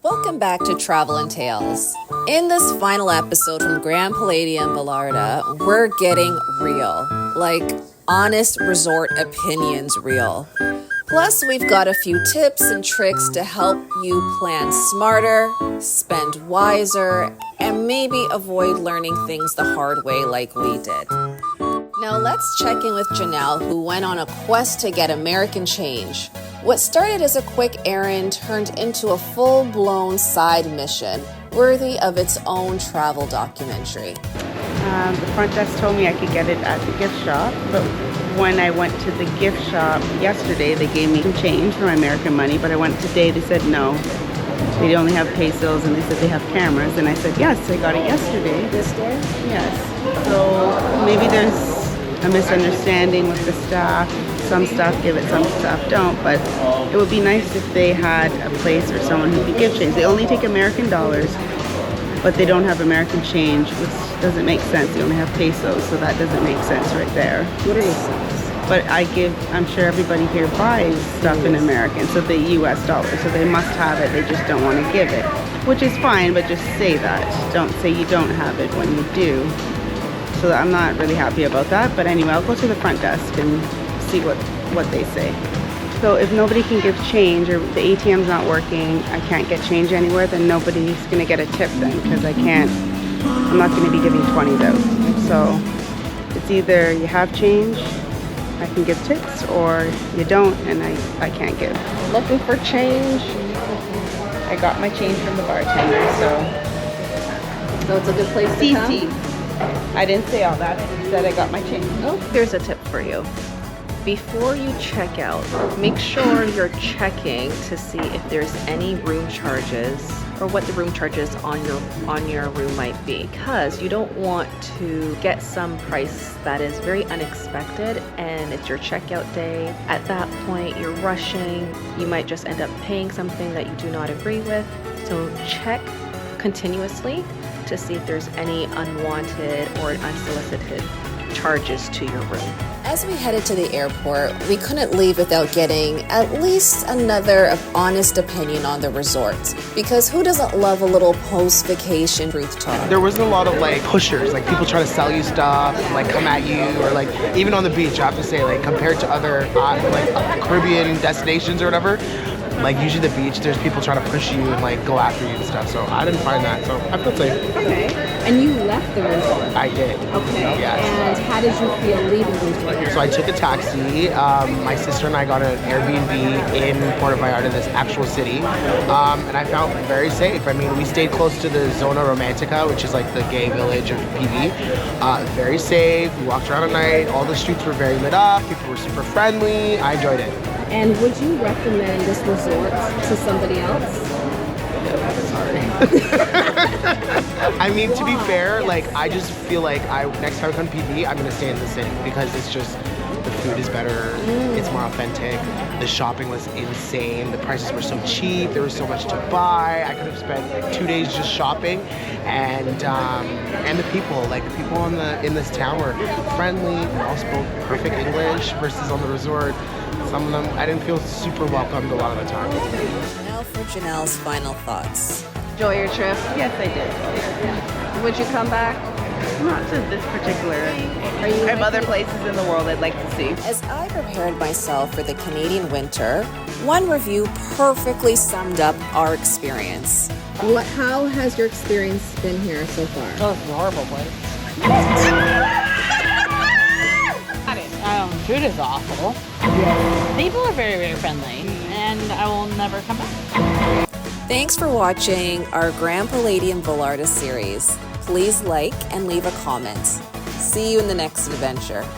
Welcome back to Travel and Tales. In this final episode from Grand Palladium Vallarta, we're getting real, like honest resort opinions real. Plus, we've got a few tips and tricks to help you plan smarter, spend wiser, and maybe avoid learning things the hard way like we did. Now let's check in with Janelle, who went on a quest to get American change. What started as a quick errand turned into a full-blown side mission, worthy of its own travel documentary. The front desk told me I could get it at the gift shop, but when I went to the gift shop yesterday, they gave me some change for my American money, but I went today, they said no. They only have pesos, and they said they have cameras, and I said yes, I got it yesterday. This day? Yes. So maybe there's a misunderstanding with the staff. Some staff give it, some staff don't, but it would be nice if they had a place or someone who could give change. They only take American dollars, but they don't have American change, which doesn't make sense. They only have pesos, so that doesn't make sense right there. What is sense? But I'm sure everybody here buys stuff in American, so the US dollar, so they must have it, they just don't want to give it, which is fine, but just say that. Don't say you don't have it when you do. So I'm not really happy about that, but anyway, I'll go to the front desk and see what they say. So if nobody can give change, or the ATM's not working, I can't get change anywhere, then nobody's gonna get a tip then, because I'm not gonna be giving 20s out. So it's either you have change, I can give tips, or you don't, and I can't give. Looking for change. I got my change from the bartender, So it's a good place to come? CC. I didn't say all that, I just said I got my change. Oh, here's a tip for you. Before you check out, make sure you're checking to see if there's any room charges or what the room charges on your room might be, because you don't want to get some price that is very unexpected and it's your checkout day. At that point, you're rushing. You might just end up paying something that you do not agree with. So check continuously to see if there's any unwanted or unsolicited charges to your room. As we headed to the airport, we couldn't leave without getting at least another honest opinion on the resort. Because who doesn't love a little post-vacation truth talk? There wasn't a lot of pushers, people trying to sell you stuff, come at you, or even on the beach, I have to say, compared to other Caribbean destinations or whatever, usually the beach, there's people trying to push you and go after you and stuff. So I didn't find that. So I felt safe. Okay. And you left the resort? I did. Okay. Yes. And how did you feel leaving the resort? So I took a taxi. My sister and I got an Airbnb in Puerto Vallarta, this actual city. And I felt very safe. We stayed close to the Zona Romantica, which is the gay village of PV. Very safe. We walked around at night. All the streets were very lit up. People were super friendly. I enjoyed it. And would you recommend this resort to somebody else? Sorry. To be fair, I just feel next time I come to PV, I'm gonna stay in the city because it's just the food is better, it's more authentic. The shopping was insane. The prices were so cheap. There was so much to buy. I could have spent 2 days just shopping, and the people, in this town were friendly. They all spoke perfect English versus on the resort. Some of them, I didn't feel super welcomed a lot of the time. Now for Janelle's final thoughts. Enjoy your trip? Yes, I did. Would you come back? Not to this particular. Are you I have other places in the world I'd like to see. As I prepared myself for the Canadian winter, one review perfectly summed up our experience. How has your experience been here so far? Oh, it's a horrible place. Food is awful. People are very, very friendly, and I will never come back. Thanks for watching our Grand Palladium Vallarta series. Please like and leave a comment. See you in the next adventure.